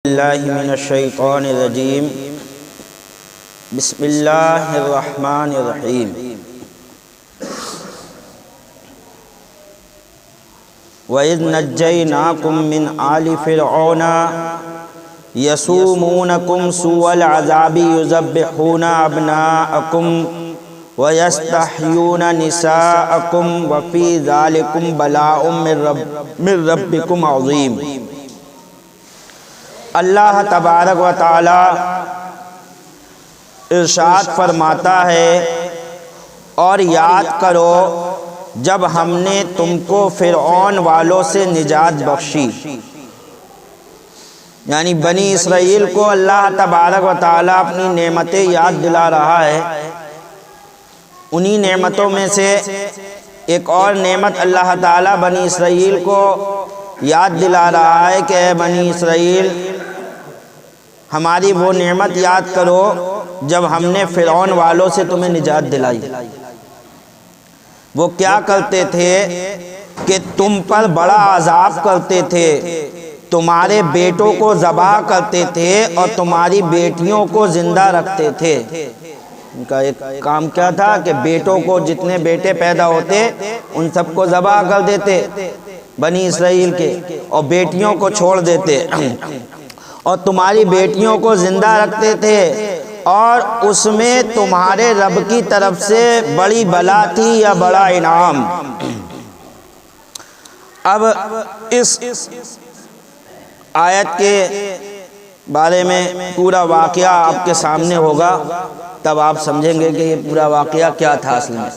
اللہ من الشیطان الرجیم بسم اللہ الرحمن الرحیم وَإِذْ نَجَّيْنَاكُمْ مِنْ آلِ فِرْعَوْنَ يَسُومُونَكُمْ سُوءَ الْعَذَابِ يُذَبِّحُونَ أَبْنَاءَكُمْ وَيَسْتَحْيُونَ نِسَاءَكُمْ وَفِي ذَلِكُمْ بَلَاءٌ مِّن رَبِّكُمْ عَظِيمٌ۔ اللہ تبارک و تعالی ارشاد فرماتا ہے، اور یاد کرو جب ہم نے تم کو فرعون والوں سے نجات بخشی، یعنی بنی اسرائیل کو اللہ تبارک و تعالی اپنی نعمتیں یاد دلا رہا ہے۔ انہی نعمتوں میں سے ایک اور نعمت اللہ تعالی بنی اسرائیل کو یاد دلا رہا ہے کہ اے بنی اسرائیل، ہماری وہ نعمت یاد کرو جب ہم نے فرعون والوں سے تمہیں نجات دلائی۔ وہ کیا کرتے تھے کہ تم پر بڑا عذاب کرتے تھے، تمہارے بیٹوں کو ذبح کرتے تھے اور تمہاری بیٹیوں کو زندہ رکھتے تھے۔ ان کا ایک کام کیا تھا کہ بیٹوں کو، جتنے بیٹے پیدا ہوتے ان سب کو ذبح کر دیتے بنی اسرائیل کے، اور بیٹیوں کو چھوڑ دیتے، اور تمہاری بیٹیوں کو زندہ رکھتے تھے، اور اس میں تمہارے رب کی طرف سے بڑی بلا تھی یا بڑا انعام۔ اب اس آیت کے بارے میں پورا واقعہ آپ کے سامنے ہوگا، تب آپ سمجھیں گے کہ یہ پورا واقعہ کیا تھا اصل میں۔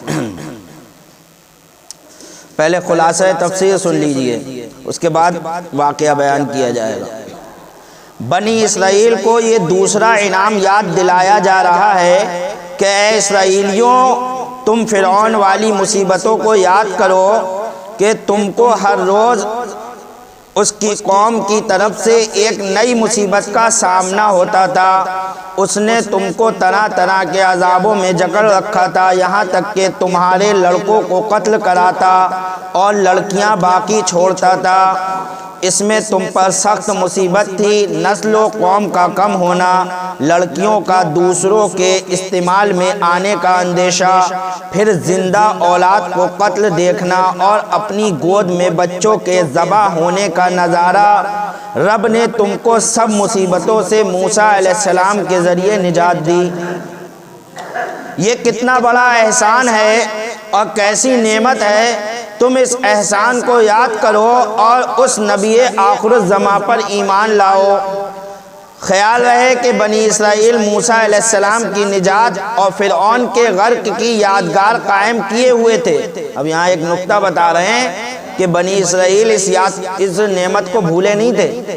پہلے خلاصہ تفسیر سن لیجئے، اس کے بعد واقعہ بیان کیا جائے گا۔ بنی اسرائیل کو یہ دوسرا انعام یاد دلایا جا رہا ہے کہ اے اسرائیلیوں، تم فرعون والی مصیبتوں کو یاد کرو کہ تم کو ہر روز اس کی قوم کی طرف سے ایک نئی مصیبت کا سامنا ہوتا تھا۔ اس نے تم کو طرح طرح کے عذابوں میں جکڑ رکھا تھا، یہاں تک کہ تمہارے لڑکوں کو قتل کراتا اور لڑکیاں باقی چھوڑتا تھا۔ اس میں تم پر سخت مصیبت تھی، نسل و قوم کا کم ہونا، لڑکیوں کا دوسروں کے استعمال میں آنے کا اندیشہ، پھر زندہ اولاد کو قتل دیکھنا اور اپنی گود میں بچوں کے ذبح ہونے کا نظارہ۔ رب نے تم کو سب مصیبتوں سے موسیٰ علیہ السلام کے ذریعے نجات دی۔ یہ کتنا بڑا احسان ہے اور کیسی نعمت ہے، تم اس احسان کو یاد کرو اور اس نبی آخر الزماں پر ایمان لاؤ۔ خیال رہے کہ بنی اسرائیل موسیٰ علیہ السلام کی نجات اور فرعون کے غرق کی یادگار قائم کیے ہوئے تھے۔ اب یہاں ایک نقطہ بتا رہے ہیں کہ بنی اسرائیل اس نعمت کو بھولے نہیں تھے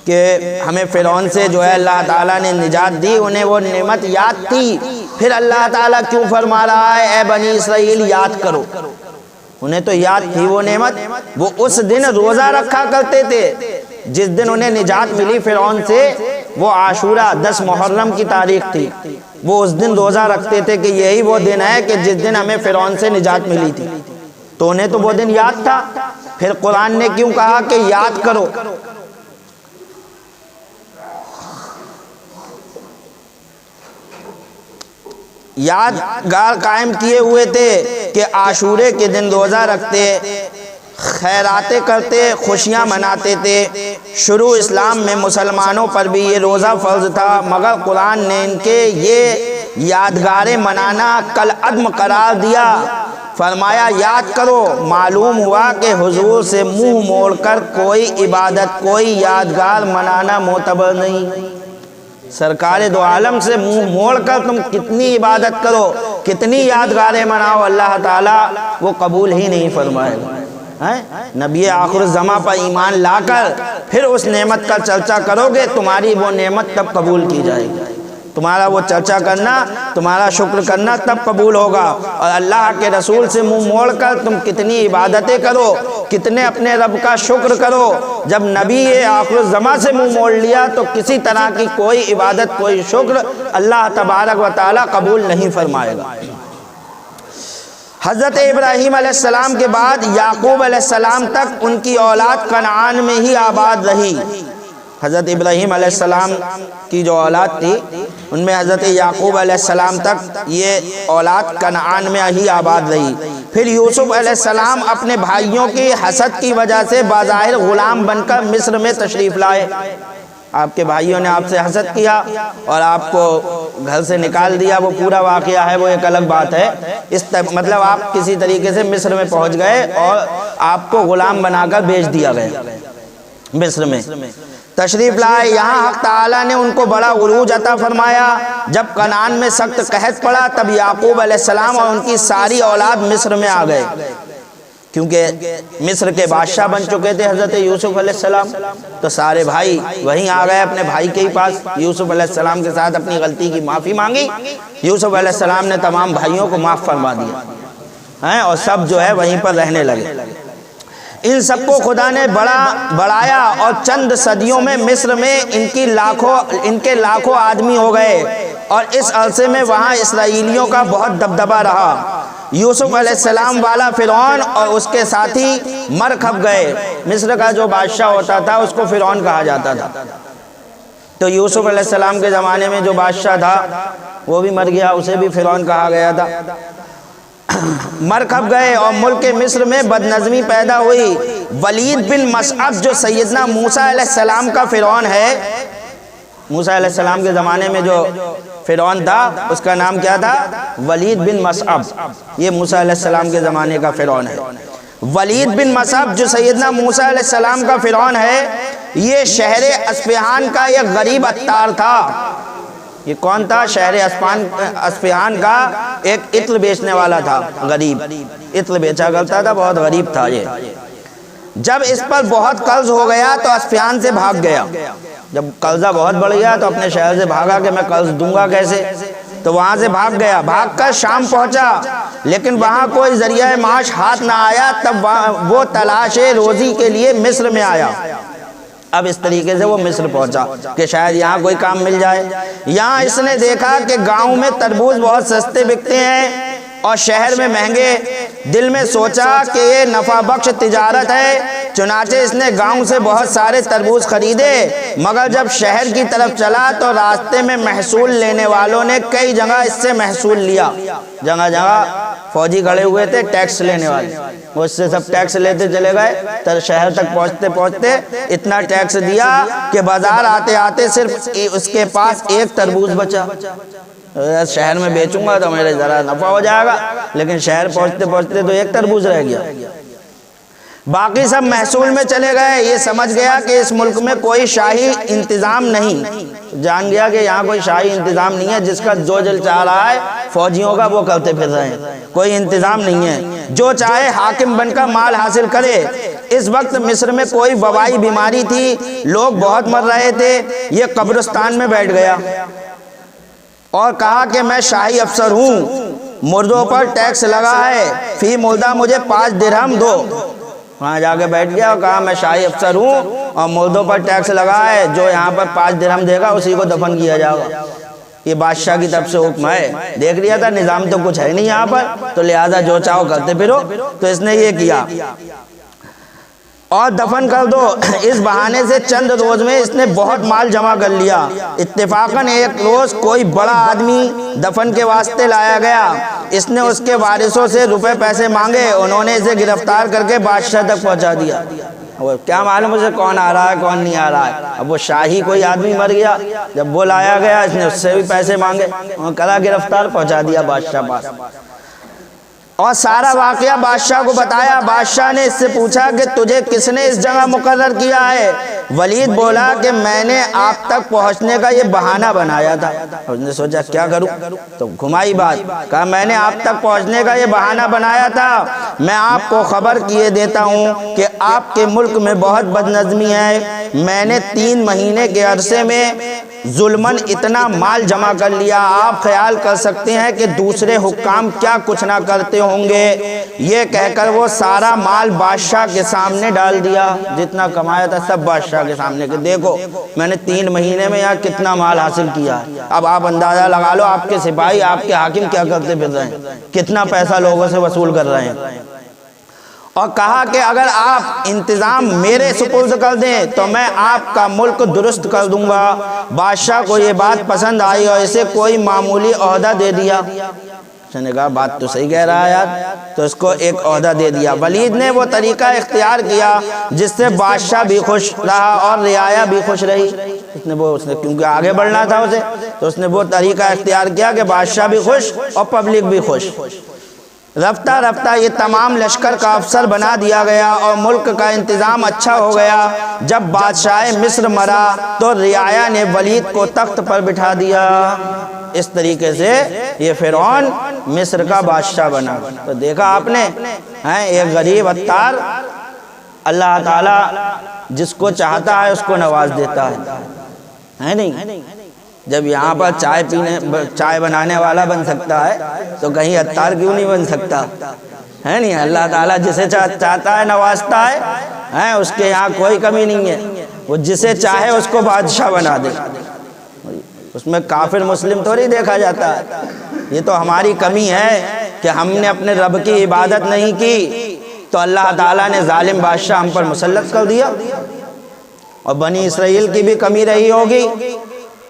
کہ ہمیں فرعون سے جو ہے اللہ تعالیٰ نے نجات دی، انہیں وہ نعمت یاد تھی۔ پھر اللہ تعالیٰ کیوں فرما رہا ہے اے بنی اسرائیل یاد کرو؟ انہیں تو یاد تھی وہ نعمت، وہ اس دن روزہ رکھا کرتے تھے جس دن انہیں نجات ملی فرعون سے۔ وہ عاشورہ 10 محرم کی تاریخ تھی، وہ اس دن روزہ رکھتے تھے کہ یہی وہ دن ہے کہ جس دن ہمیں فرعون سے نجات ملی تھی، تو انہیں تو وہ دن یاد تھا۔ پھر قرآن نے کیوں کہا کہ یاد کرو؟ یادگار قائم کیے ہوئے تھے کہ عاشورے کے دن روزہ رکھتے، خیراتیں کرتے، خوشیاں مناتے تھے۔ شروع اسلام میں مسلمانوں پر بھی یہ روزہ فرض تھا، مگر قرآن نے ان کے یہ یادگاریں منانا کالعدم قرار دیا۔ فرمایا یاد کرو۔ معلوم ہوا کہ حضور سے منہ موڑ کر کوئی عبادت، کوئی یادگار منانا معتبر نہیں۔ سرکار دو عالم سے منہ موڑ کر تم کتنی عبادت کرو، کتنی یادگاریں مناؤ، اللہ تعالیٰ وہ قبول ہی نہیں فرمائے گا۔ نبی آخر الزماں پر ایمان لا کر پھر اس نعمت کا چرچا کرو گے، تمہاری وہ نعمت تب قبول کی جائے گی۔ تمہارا وہ چرچا کرنا، تمہارا شکر کرنا تب قبول ہوگا۔ اور اللہ کے رسول سے منہ موڑ کر تم کتنی عبادتیں کرو، کتنے اپنے رب کا شکر کرو۔ جب نبی آخر الزماں سے منہ موڑ لیا تو کسی طرح کی کوئی عبادت، کوئی شکر اللہ تبارک و تعالی قبول نہیں فرمائے گا۔ حضرت ابراہیم علیہ السلام کے بعد یعقوب علیہ السلام تک ان کی اولاد کنعان میں ہی آباد رہی، حضرت ابراہیم علیہ السلام کی جو اولاد تھی ان میں حضرت یعقوب علیہ السلام تک یہ اولاد کنعان میں ہی آباد رہی۔ پھر یوسف علیہ السلام اپنے بھائیوں کی حسد کی وجہ سے بظاہر غلام بن کر مصر میں تشریف لائے۔ آپ کے بھائیوں نے آپ سے حسد کیا اور آپ کو گھر سے نکال دیا، وہ پورا واقعہ ہے، وہ ایک الگ بات ہے۔ مطلب آپ کسی طریقے سے مصر میں پہنچ گئے اور آپ کو غلام بنا کر بھیج دیا گیا مصر میں تشریف لائے۔ یہاں حق تعالیٰ نے ان کو بڑا عروج عطا فرمایا۔ جب کنعان میں سخت قحط پڑا تب یعقوب علیہ السلام اور ان کی ساری اولاد مصر میں آ گئے، کیونکہ مصر کے بادشاہ بن چکے تھے حضرت یوسف علیہ السلام، تو سارے بھائی وہیں آ گئے اپنے بھائی کے ہی پاس۔ یوسف علیہ السلام کے ساتھ اپنی غلطی کی معافی مانگی، یوسف علیہ السلام نے تمام بھائیوں کو معاف فرما دیا اور سب جو ہے وہیں پر رہنے لگے۔ ان سب کو خدا نے بڑھایا اور چند صدیوں میں مصر میں ان کے لاکھوں آدمی ہو گئے، اور اس عرصے میں وہاں اسرائیلیوں کا بہت دبدبہ رہا۔ یوسف علیہ السلام والا فرعون اور اس کے ساتھی مر کھپ گئے۔ مصر کا جو بادشاہ ہوتا تھا اس کو فرعون کہا جاتا تھا، تو یوسف علیہ السلام کے زمانے میں جو بادشاہ تھا وہ بھی مر گیا، اسے بھی فرعون کہا گیا تھا۔ مر کھپ گئے اور ملک مصر میں بدنظمی پیدا ہوئی۔ ولید بن مصعب جو سیدنا موسیٰ علیہ السلام کا فرعون ہے، موسیٰ علیہ السلام کے زمانے میں جو فرعون تھا اس کا نام کیا تھا؟ ولید بن مصعب۔ یہ موسیٰ علیہ السلام کے زمانے کا فرعون ہے۔ ولید بن مصعب جو سیدنا موسیٰ علیہ السلام کا فرعون ہے، یہ شہر اصفہان کا ایک غریب عطار تھا۔ یہ کون تھا؟ شہر اصفہان کا ایک عطر بیچنے والا تھا، غریب عطر بیچا کرتا تھا، بہت غریب تھا یہ۔ جب اس پر بہت قرض ہو گیا تو اصفہان سے بھاگ گیا۔ جب قرضہ بہت بڑھ گیا تو اپنے شہر سے بھاگا کہ میں قرض دوں گا کیسے، تو وہاں سے بھاگ گیا۔ بھاگ کر شام پہنچا، لیکن وہاں کوئی ذریعہ معاش ہاتھ نہ آیا، تب وہ تلاش روزی کے لیے مصر میں آیا۔ اب اس طریقے سے وہ مصر پہنچا کہ شاید یہاں کوئی کام مل جائے۔ یہاں اس نے دیکھا کہ گاؤں میں تربوز بہت سستے بکتے ہیں اور شہر میں مہنگے۔ دل میں سوچا کہ یہ نفع بخش تجارت ہے، چنانچہ اس نے گاؤں سے بہت سارے تربوز خریدے۔ مگر جب شہر کی طرف چلا تو راستے میں محصول لینے والوں نے کئی جگہ اس سے محصول لیا۔ جگہ جگہ فوجی کھڑے ہوئے تھے ٹیکس لینے والے، وہ اس سے سب ٹیکس لیتے چلے گئے، تو شہر تک پہنچتے پہنچتے اتنا ٹیکس دیا کہ بازار آتے آتے صرف اس کے پاس ایک تربوز بچا۔ شہر میں بیچوں گا تو میرے ذرا نفع ہو جائے گا، لیکن شہر پہنچتے پہنچتے تو ایک تربوز رہ گیا۔ باقی سب محصول میں چلے گئے۔ یہ سمجھ گیا کہ اس ملک میں کوئی شاہی انتظام نہیں، جان گیا کہ یہاں کوئی شاہی انتظام نہیں ہے، جس کا جو دل چاہ رہا ہے فوجیوں کا وہ کرتے پھر رہے ہیں، کوئی انتظام نہیں ہے، جو چاہے حاکم بن کر مال حاصل کرے۔ اس وقت مصر میں کوئی وبائی بیماری تھی، لوگ بہت مر رہے تھے۔ یہ قبرستان میں بیٹھ گیا اور کہا کہ میں شاہی افسر ہوں، مردوں پر ٹیکس لگا ہے، فی مردہ مجھے 5 درہم دو۔ وہاں جا کے بیٹھ گیا اور کہا میں شاہی افسر ہوں اور مردوں پر ٹیکس لگا ہے، جو یہاں پر 5 درہم دے گا اسی کو دفن کیا جائے گا۔ یہ بادشاہ کی طرف سے حکم ہے۔ دیکھ لیا تھا نظام تو کچھ ہے نہیں یہاں پر، تو لہذا جو چاہو کرتے پھرو، تو اس نے یہ کیا اور دفن کر دو۔ اس بہانے سے چند روز میں اس نے بہت مال جمع کر لیا۔ اتفاقاً ایک روز کوئی بڑا آدمی دفن کے واسطے لایا گیا۔ اس نے اس کے وارثوں سے روپے پیسے مانگے، انہوں نے اسے گرفتار کر کے بادشاہ تک پہنچا دیا۔ کیا معلوم اسے کون آ رہا ہے کون نہیں آ رہا ہے۔ اب وہ شاہی کوئی آدمی مر گیا، جب وہ لایا گیا اس نے اس سے بھی پیسے مانگے، کرا گرفتار، پہنچا دیا بادشاہ پاس، اور سارا واقعہ بادشاہ کو بتایا۔ بادشاہ نے اس سے پوچھا کہ تجھے کس نے اس جگہ مقرر کیا ہے؟ ولید بولا کہ میں نے آپ تک پہنچنے کا یہ بہانہ بنایا تھا۔ اس نے سوچا کیا کروں، تو گھمائی بات، کہا میں نے آپ تک پہنچنے کا یہ بہانہ بنایا تھا، میں آپ کو خبر کیے دیتا ہوں کہ آپ کے ملک میں بہت بدنظمی ہے۔ میں نے 3 مہینے کے عرصے میں ظلماً اتنا مال جمع کر لیا، آپ خیال کر سکتے ہیں کہ دوسرے حکام کیا کچھ نہ کرتے ہوں گے۔ یہ کہہ کر وہ سارا مال بادشاہ کے سامنے ڈال دیا، جتنا کمایا تھا سب بادشاہ کے سامنے، کہ دیکھو میں نے 3 مہینے میں یہاں کتنا مال حاصل کیا ہے۔ اب آپ اندازہ لگا لو آپ کے سپاہی، آپ کے حاکم کیا کرتے پھر رہے ہیں، کتنا پیسہ لوگوں سے وصول کر رہے ہیں۔ اور کہا کہ اگر آپ انتظام میرے سپرد کر دیں تو میں آپ کا ملک درست کر دوں گا۔ بادشاہ کو یہ بات پسند آئی اور اسے کوئی معمولی عہدہ دے دیا۔ اس نے کہا بات تو صحیح کہہ رہا ہے یار، تو اس کو ایک عہدہ دے دیا۔ ولید نے وہ طریقہ اختیار کیا جس سے بادشاہ بھی خوش رہا اور رعایا بھی خوش رہی۔ اس نے کیونکہ آگے بڑھنا تھا اسے، تو اس نے وہ طریقہ اختیار کیا کہ بادشاہ بھی خوش اور پبلک بھی خوش۔ رفتہ رفتہ یہ تمام لشکر کا افسر بنا دیا گیا اور ملک کا انتظام اچھا ہو گیا۔ جب بادشاہ مصر مرا تو رعایا نے ولید کو تخت پر بٹھا دیا۔ اس طریقے سے یہ فرعون مصر کا بادشاہ بنا۔ تو دیکھا آپ نے، ایک غریب عطار، اللہ تعالیٰ جس کو چاہتا ہے اس کو نواز دیتا ہے نہیں؟ جب یہاں پر چائے بنانے والا بن سکتا ہے تو کہیں عطار کیوں نہیں بن سکتا ہے نہیں؟ اللہ تعالیٰ جسے چاہتا ہے نوازتا ہے، اس کے یہاں کوئی کمی نہیں ہے، وہ جسے چاہے اس کو بادشاہ بنا دے۔ اس میں کافر مسلم تھوڑی دیکھا جاتا ہے۔ یہ تو ہماری کمی ہے کہ ہم نے اپنے رب کی عبادت نہیں کی تو اللہ تعالیٰ نے ظالم بادشاہ ہم پر مسلط کر دیا۔ اور بنی اسرائیل کی بھی کمی رہی ہوگی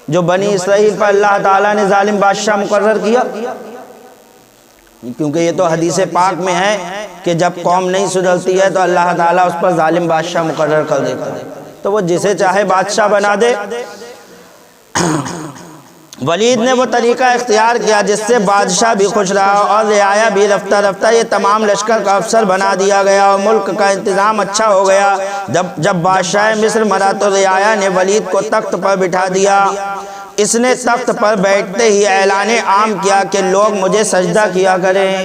جو بنی اسرائیل پر اللہ تعالیٰ نے ظالم بادشاہ مقرر کیا، کیونکہ یہ تو حدیث پاک میں ہے کہ جب قوم نہیں سدھرتی ہے تو اللہ تعالیٰ اس پر ظالم بادشاہ مقرر کر دیتا ہے، تو وہ جسے چاہے بادشاہ بنا دے۔ ولید نے وہ طریقہ اختیار کیا جس سے بادشاہ بھی خوش رہا اور رعایا بھی۔ رفتہ رفتہ یہ تمام لشکر کا افسر بنا دیا گیا اور ملک کا انتظام اچھا ہو گیا۔ جب بادشاہ مصر مرا تو رعایا نے ولید کو تخت پر بٹھا دیا۔ اس نے تخت پر بیٹھتے ہی اعلان عام کیا کہ لوگ مجھے سجدہ کیا کریں۔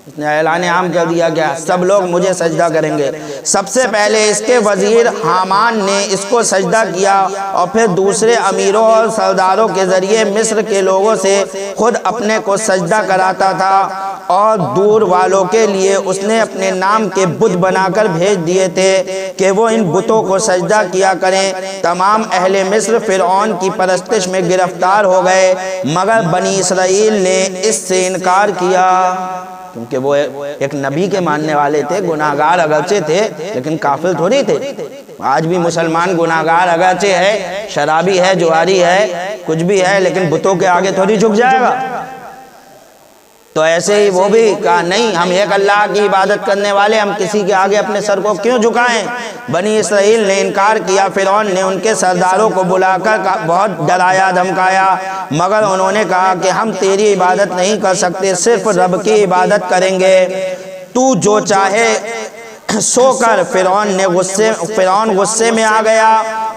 اس نے اعلان عام کر دیا کہ سب لوگ مجھے سجدہ کریں گے۔ سب سے پہلے اس کے وزیر حامان نے اس کو سجدہ کیا اور پھر دوسرے امیروں اور سرداروں کے ذریعے مصر کے لوگوں سے خود اپنے کو سجدہ کراتا تھا، اور دور والوں کے لیے اس نے اپنے نام کے بت بنا کر بھیج دیے تھے کہ وہ ان بتوں کو سجدہ کیا کریں۔ تمام اہل مصر فرعون کی پرستش میں گرفتار ہو گئے، مگر بنی اسرائیل نے اس سے انکار کیا، کیونکہ وہ ایک نبی کے ماننے والے تھے، گناہگار اگرچہ تھے لیکن کافر تھوڑی تھے۔ آج بھی مسلمان گناہگار اگرچہ ہے، شرابی ہے، جواری ہے، کچھ بھی ہے، لیکن بتوں کے آگے تھوڑی جھک جائے گا۔ تو ایسے ہی وہ بھی کہا نہیں، ہم ایک اللہ کی عبادت کرنے والے، ہم کسی کے آگے اپنے سر کو کیوں جھکائیں؟ بنی اسرائیل نے انکار کیا۔ فرعون نے ان کے سرداروں کو بلا کر بہت ڈرایا دھمکایا، مگر انہوں نے کہا کہ ہم تیری عبادت نہیں کر سکتے، صرف رب کی عبادت کریں گے، تو جو چاہے سو کر۔ فرعون غصے میں آ گیا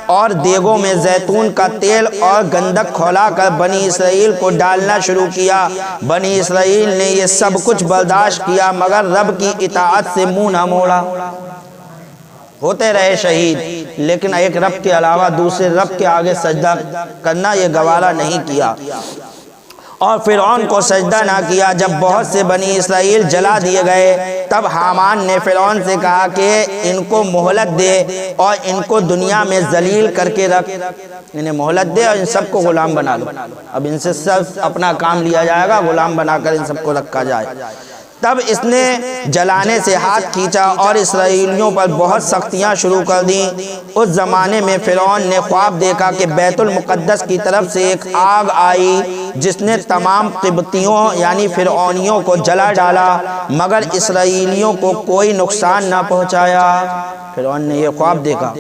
اور دیگوں میں زیتون کا تیل اور گندک کھولا کر بنی اسرائیل کو ڈالنا شروع کیا۔ بنی اسرائیل نے یہ سب کچھ برداشت کیا مگر رب کی اطاعت سے منہ نہ موڑا۔ ہوتے رہے شہید، لیکن ایک رب کے علاوہ دوسرے رب کے آگے سجدہ کرنا یہ گوارا نہیں کیا، اور فرعون کو سجدہ نہ کیا۔ جب بہت سے بنی اسرائیل جلا دیے گئے تب حامان نے فرعون سے کہا کہ ان کو مہلت دے اور ان کو دنیا میں ذلیل کر کے رکھ، انہیں مہلت دے اور ان سب کو غلام بنا لو۔ اب ان سے سب اپنا کام لیا جائے گا، غلام بنا کر ان سب کو رکھا جائے۔ تب اس نے جلانے سے ہاتھ کھینچا اور اسرائیلیوں پر بہت سختیاں شروع کر دیں۔ اس زمانے میں فرعون نے خواب دیکھا کہ بیت المقدس کی طرف سے ایک آگ آئی جس نے تمام قبطیوں یعنی فرعونیوں کو جلا ڈالا، مگر اسرائیلیوں کو کوئی نقصان نہ پہنچایا۔ فرعون نے یہ خواب دیکھا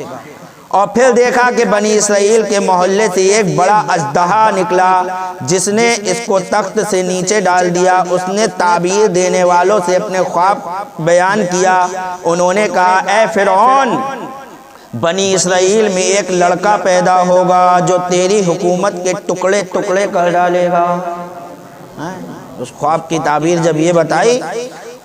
اور پھر دیکھا کہ بنی اسرائیل کے محلے سے ایک بڑا اژدہا نکلا جس نے اس کو تخت سے نیچے ڈال دیا۔ اس نے تعبیر دینے والوں سے اپنے خواب بیان کیا۔ انہوں نے کہا اے فرعون، بنی اسرائیل میں ایک لڑکا پیدا ہوگا جو تیری حکومت کے ٹکڑے ٹکڑے کر ڈالے گا۔ اس خواب کی تعبیر جب یہ بتائی،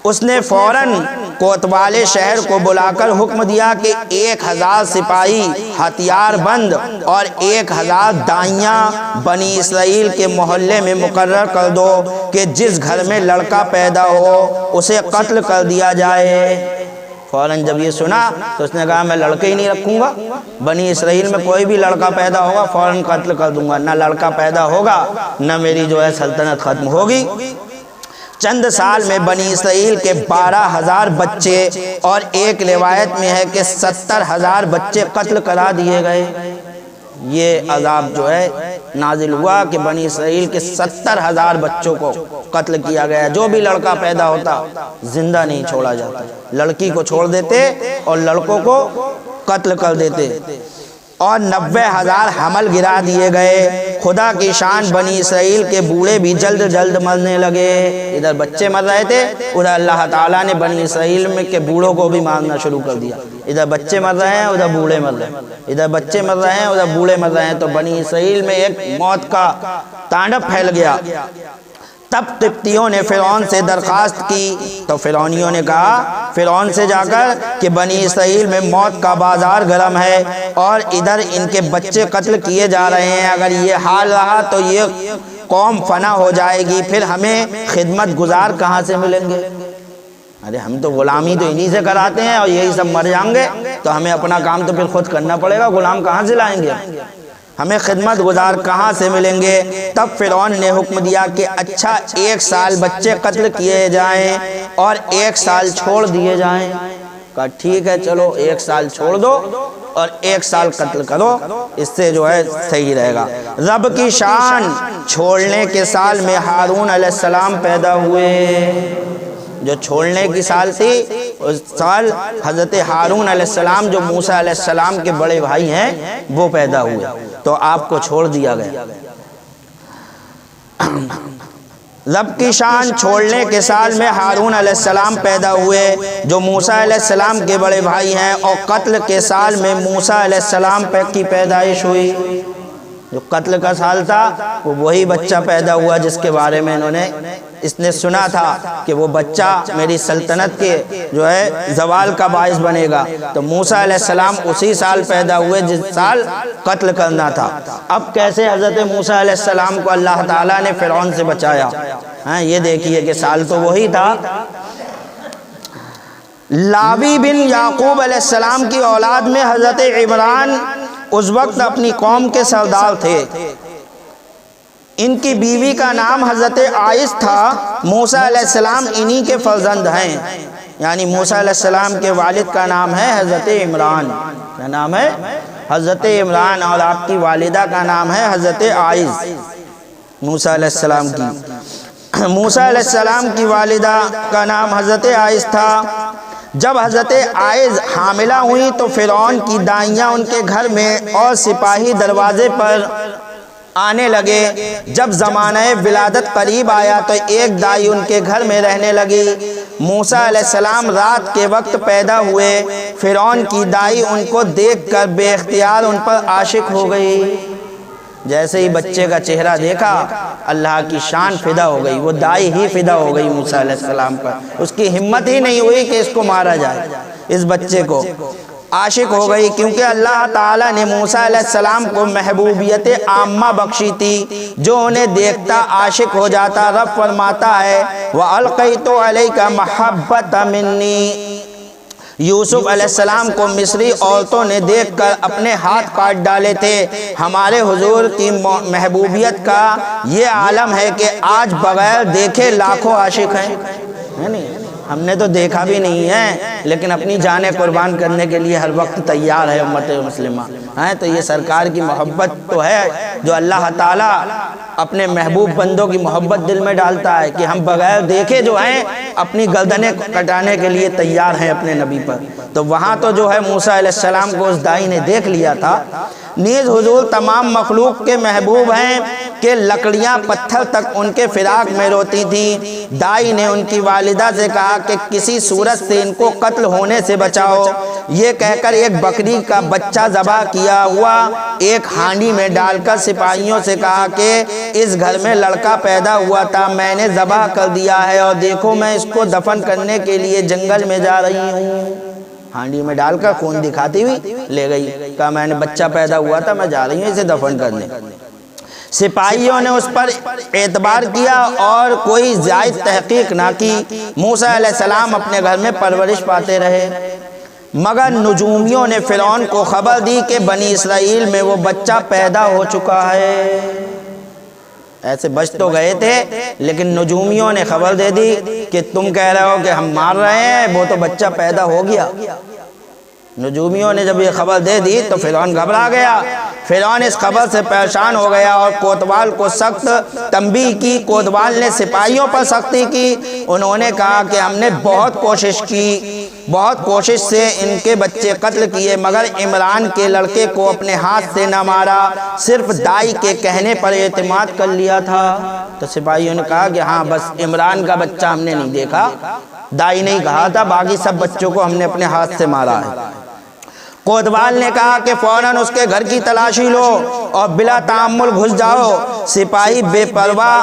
اس نے فوراً کوتوالے شہر کو بلا کر حکم دیا کہ 1000 سپاہی ہتھیار بند اور 1000 دائیاں بنی اسرائیل کے محلے میں مقرر کر دو کہ جس گھر میں لڑکا پیدا ہو اسے قتل کر دیا جائے۔ فوراً جب یہ سنا تو اس نے کہا میں لڑکے ہی نہیں رکھوں گا، بنی اسرائیل میں کوئی بھی لڑکا پیدا ہوگا فوراً قتل کر دوں گا، نہ لڑکا پیدا ہوگا نہ میری جو ہے سلطنت ختم ہوگی۔ چند سال میں بنی اسرائیل کے 12,000 بچے اور ایک روایت میں ہے کہ 70,000 بچے قتل کرا دیے گئے۔ یہ عذاب جو ہے نازل ہوا کہ بنی اسرائیل کے 70,000 بچوں کو قتل کیا گیا۔ جو بھی لڑکا پیدا ہوتا زندہ نہیں چھوڑا جاتا، لڑکی کو چھوڑ دیتے اور لڑکوں کو قتل کر دیتے، اور 90,000 حمل گرا دیے گئے۔ خدا کی شان، بنی اسرائیل کے بوڑھے بھی جلد جلد مرنے لگے۔ ادھر بچے مر رہے تھے، ادھر اللہ تعالیٰ نے بنی اسرائیل میں کے بوڑھوں کو بھی مارنا شروع کر دیا۔ ادھر بچے مر رہے ہیں، ادھر بوڑھے مر رہے ہیں، ادھر بچے مر رہے ہیں، ادھر بوڑھے مر رہے ہیں، تو بنی اسرائیل میں ایک موت کا تانڈو پھیل گیا۔ تب قبطیوں نے فرعون سے درخواست کی، تو فرعونیوں نے کہا فرعون سے جا کر کہ بنی اسرائیل میں موت کا بازار گرم ہے اور ادھر ان کے بچے قتل کیے جا رہے ہیں، اگر یہ حال رہا تو یہ قوم فنا ہو جائے گی، پھر ہمیں خدمت گزار کہاں سے ملیں گے؟ ارے ہم تو غلامی تو انہی سے کراتے ہیں اور یہی سب مر جائیں گے، تو ہمیں اپنا کام تو پھر خود کرنا پڑے گا، غلام کہاں سے لائیں گے؟ ہمیں خدمت گزار کہاں سے ملیں گے؟ تب فرعون نے حکم دیا کہ اچھا 1 سال بچے قتل کیے جائیں اور 1 سال چھوڑ دیے جائیں۔ کہا ٹھیک ہے، چلو 1 سال چھوڑ دو اور 1 سال قتل کرو، اس سے جو ہے صحیح رہے گا۔ رب کی شان، چھوڑنے کے سال میں ہارون علیہ السلام پیدا ہوئے۔ جو چھوڑنے کی سال تھی اس سال حضرت ہارون علیہ السلام جو موسیٰ علیہ السلام کے بڑے بھائی ہیں وہ پیدا ہوئے، تو آپ کو چھوڑ دیا گیا۔ رب کی شان، چھوڑنے کے سال میں ہارون علیہ السلام پیدا ہوئے جو موسیٰ علیہ السلام کے بڑے بھائی ہیں، اور قتل کے سال میں موسیٰ علیہ السلام کی پیدائش ہوئی۔ جو قتل کا سال تھا وہ وہی بچہ پیدا ہوا جس کے بارے میں اس نے سنا تھا کہ وہ بچہ میری سلطنت کے جو ہے زوال کا باعث بنے گا، تو موسیٰ علیہ السلام اسی سال پیدا ہوئے جس سال قتل کرنا تھا۔ اب کیسے حضرت موسیٰ علیہ السلام کو اللہ تعالیٰ نے فرعون سے بچایا؟ یہ دیکھیے کہ سال تو وہی تھا۔ لاوی بن یعقوب علیہ السلام کی اولاد میں حضرت عمران اس وقت اپنی قوم کے سردار تھے۔ ان کی بیوی کا نام حضرت عائس تھا۔ موسیٰ علیہ السلام انہی کے فرزند ہیں، یعنی موسیٰ علیہ السلام کے والد کا نام ہے حضرت عمران۔ کیا نام ہے؟ حضرت عمران، اور آپ کی والدہ کا نام ہے حضرت عائس موسیٰ علیہ السلام کی۔ موسیٰ علیہ السلام کی والدہ کا نام حضرت عائس تھا۔ جب حضرت عائس حاملہ ہوئی تو فرعون کی دائیاں ان کے گھر میں اور سپاہی دروازے پر آنے لگے۔ جب زمانہ ولادت قریب آیا تو ایک دائی ان کے گھر میں رہنے لگی۔ موسیٰ علیہ السلام رات کے وقت پیدا ہوئے۔ فرعون کی دائی ان کو دیکھ کر بے اختیار ان پر عاشق ہو گئی۔ جیسے ہی بچے کا چہرہ دیکھا اللہ کی شان فدا ہو گئی، وہ دائی ہی فدا ہو گئی موسیٰ علیہ السلام پر۔ اس کی ہمت ہی نہیں ہوئی کہ اس کو مارا جائے، اس بچے کو عاشق ہو گئی، کیونکہ اللہ تعالیٰ نے موسیٰ علیہ السلام کو محبوبیت عامہ بخشی تھی، جو انہیں دیکھتا عاشق ہو جاتا۔ رب فرماتا ہے وَأَلْقَيْتُ عَلَيْكَ مَحَبَّةً مِّنِّي۔ یوسف علیہ السلام کو مصری عورتوں نے دیکھ کر اپنے ہاتھ کاٹ ڈالے تھے۔ ہمارے حضور کی محبوبیت کا یہ عالم ہے کہ آج بغیر دیکھے لاکھوں عاشق ہیں۔ ہم نے تو دیکھا بھی نہیں ہے لیکن اپنی جانیں قربان کرنے کے لیے ہر وقت تیار ہے امت مسلمہ۔ تو یہ سرکار کی محبت تو ہے جو اللہ تعالیٰ اپنے محبوب بندوں کی محبت دل میں ڈالتا ہے کہ ہم بغیر دیکھے جو ہیں اپنی گردنیں کٹانے کے لیے تیار ہیں اپنے نبی پر۔ تو وہاں تو جو ہے موسیٰ علیہ السلام کو اس دائی نے دیکھ لیا تھا۔ نیز حضور تمام مخلوق کے محبوب ہیں کہ لکڑیاں پتھر تک ان کے فراق میں روتی تھیں۔ دائی نے ان کی والدہ سے کہا کہ کسی صورت سے ان کو قتل ہونے سے بچاؤ۔ یہ کہہ کر ایک بکری کا بچہ ذبح کیا ہوا ایک ہانڈی میں ڈال کر سپاہیوں سے کہا کہ اس گھر میں لڑکا پیدا ہوا تھا، میں نے ذبح کر دیا ہے اور دیکھو میں اس کو دفن کرنے کے لیے جنگل میں جا رہی ہوں۔ ہانڈی میں ڈال کر خون دکھاتی ہوئی لے گئی، کہا میں نے بچہ پیدا ہوا تھا، میں جا رہی ہوں اسے دفن کرنے۔ سپاہیوں نے اس پر اعتبار کیا اور کوئی زائد تحقیق نہ کی۔ موسیٰ علیہ السلام اپنے گھر میں پرورش پاتے رہے، مگر نجومیوں نے فرعون کو خبر دی کہ بنی اسرائیل میں وہ بچہ پیدا ہو چکا ہے۔ ایسے بچ تو گئے تھے، لیکن نجومیوں نے خبر دے دی کہ تم کہہ رہے ہو کہ ہم مار رہے ہیں، وہ تو بچہ پیدا ہو گیا۔ نجومیوں نے جب یہ خبر دے دی تو فرعون گھبرا گیا۔ فرعون اس خبر سے پریشان ہو گیا اور کوتوال کو سخت تنبیہ کی۔ کوتوال نے سپاہیوں پر سختی کی۔ انہوں نے کہا کہ ہم نے بہت کوشش سے ان کے بچے قتل کیے، مگر عمران کے لڑکے کو اپنے ہاتھ سے نہ مارا، صرف دائی کے کہنے پر اعتماد کر لیا تھا۔ تو سپاہیوں نے کہا کہ ہاں بس عمران کا بچہ ہم نے نہیں دیکھا، دائی نہیں کہا تھا، باقی سب بچوں کو ہم نے اپنے ہاتھ سے مارا ہے۔ کوتوال نے کہا کہ فوراً اس کے گھر کی تلاشی لو اور بلا تعمل گھس جاؤ۔ سپاہی بے پرواہ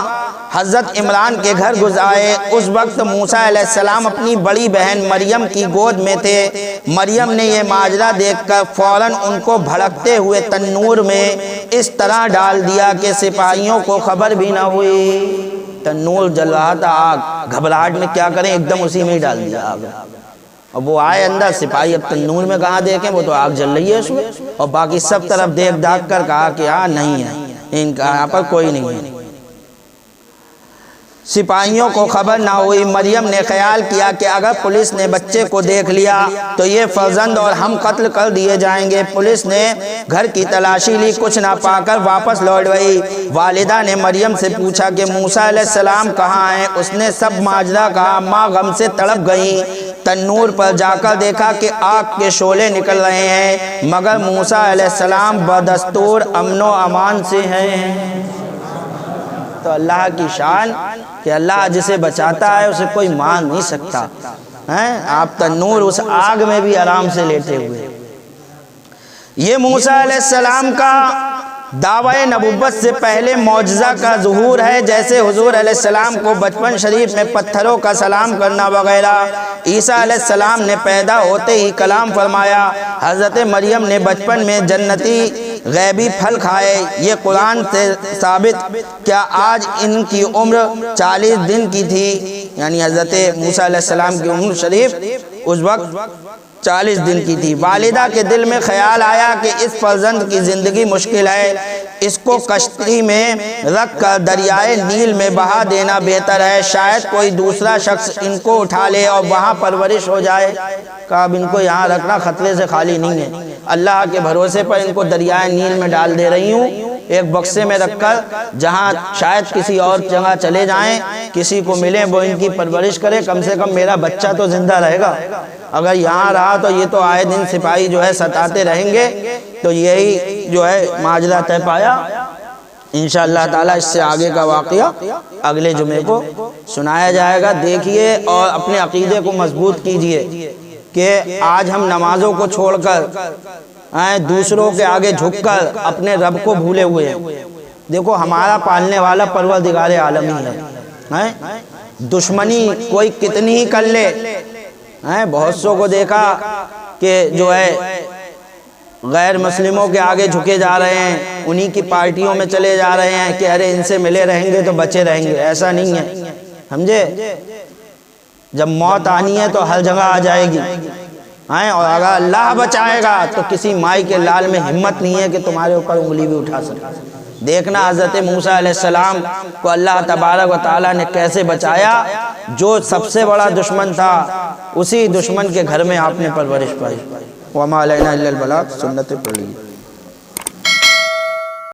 حضرت عمران کے گھر گھس آئے۔ اس وقت موسیٰ علیہ السلام اپنی بڑی بہن مریم کی گود میں تھے۔ مریم نے یہ ماجرا دیکھ کر فوراً ان کو بھڑکتے ہوئے تنور میں اس طرح ڈال دیا کہ سپاہیوں کو خبر بھی نہ ہوئی۔ تنور جل رہا تھا، آگ، گھبراہٹ میں کیا کریں، ایک دم اسی میں ہی ڈال دیا آگ۔ اور وہ آئے اندر، سپاہی اب تنور میں کہاں دیکھیں، وہ تو آگ جل رہی ہے اس میں، اور باقی سب طرف دیکھ داکھ کر کہا کہ ہاں نہیں ہے، ان کا یہاں پر کوئی نہیں ہے۔ سپاہیوں کو خبر نہ ہوئی۔ مریم نے خیال کیا کہ اگر پولیس نے بچے کو دیکھ لیا تو یہ فرزند اور ہم قتل کر دیے جائیں گے۔ پولیس نے گھر کی تلاشی لی، کچھ نہ پا کر واپس لوٹ گئی۔ والدہ نے مریم سے پوچھا کہ موسیٰ علیہ السلام کہاں ہیں؟ اس نے سب ماجرا کہا۔ ماں غم سے تڑپ گئیں۔ تنور پر جا کر دیکھا کہ آگ کے شعلے نکل رہے ہیں، مگر موسیٰ علیہ السلام بدستور امن و امان سے ہیں۔ تو اللہ کی شان کہ اللہ جسے بچاتا ہے اسے کوئی مار نہیں سکتا۔ آپ تنور اس آگ میں بھی آرام سے لیٹے ہوئے۔ یہ موسیٰ علیہ السلام کا دعوی نبوت سے پہلے معجزہ کا ظہور ہے، جیسے حضور علیہ السلام کو بچپن شریف میں پتھروں کا سلام کرنا وغیرہ۔ عیسیٰ علیہ السلام نے پیدا ہوتے ہی کلام فرمایا۔ حضرت مریم نے بچپن میں جنتی غیبی پھل کھائے۔ یہ قرآن سے ثابت۔ کیا آج ان کی عمر 40 دن کی تھی، یعنی حضرت موسیٰ علیہ السلام کی عمر شریف اس وقت 40 دن کی تھی۔ والدہ کے دل میں خیال آیا کہ اس فرزند کی زندگی مشکل ہے، اس کو کشتی میں رکھ کر دریائے نیل میں بہا دینا بہتر ہے، شاید کوئی دوسرا شخص ان کو اٹھا لے اور وہاں پرورش ہو جائے۔ کہا اب ان کو یہاں رکھنا خطرے سے خالی نہیں ہے، اللہ کے بھروسے پر ان کو دریائے نیل میں ڈال دے رہی ہوں، ایک بکسے میں رکھ کر، جہاں شاید کسی اور جگہ چلے جائیں، کسی کو ملیں وہ ان کی پرورش کرے، کم سے کم میرا بچہ تو زندہ رہے گا۔ اگر یہاں رہا تو یہ تو آئے دن سپاہی جو ہے ستاتے رہیں گے۔ تو یہی جو ہے ماجرا طے پایا۔ انشاءاللہ تعالی اس سے آگے کا واقعہ اگلے جمعے کو سنایا جائے گا۔ دیکھیے اور اپنے عقیدے کو مضبوط کیجئے کہ آج ہم نمازوں کو چھوڑ کر دوسروں کے آگے جھک کر اپنے رب کو بھولے ہوئے ہیں۔ دیکھو ہمارا پالنے والا پروردگار عالم ہی ہے۔ دشمنی کوئی کتنی ہی کر لے، بہت سو کو دیکھا کہ جو ہے غیر مسلموں کے آگے جھکے جا رہے ہیں، انہی کی پارٹیوں میں چلے جا رہے ہیں کہ ارے ان سے ملے رہیں گے تو بچے رہیں گے۔ ایسا نہیں ہے، سمجھے؟ جب موت آنی ہے تو ہر جگہ آ جائے گی، اور اگر اللہ بچائے گا تو کسی مائی کے لال میں ہمت نہیں ہے کہ تمہارے اوپر انگلی بھی اٹھا سکے۔ دیکھنا حضرت موسیٰ علیہ السلام کو اللہ تبارک و تعالیٰ نے کیسے بچایا۔ جو سب سے بڑا دشمن تھا، اسی دشمن کے گھر میں آپ نے پرورش پائی۔ وَمَا عَلَيْنَا إِلَّا الْبَلَاغُ، سنت پڑھ لیجیے۔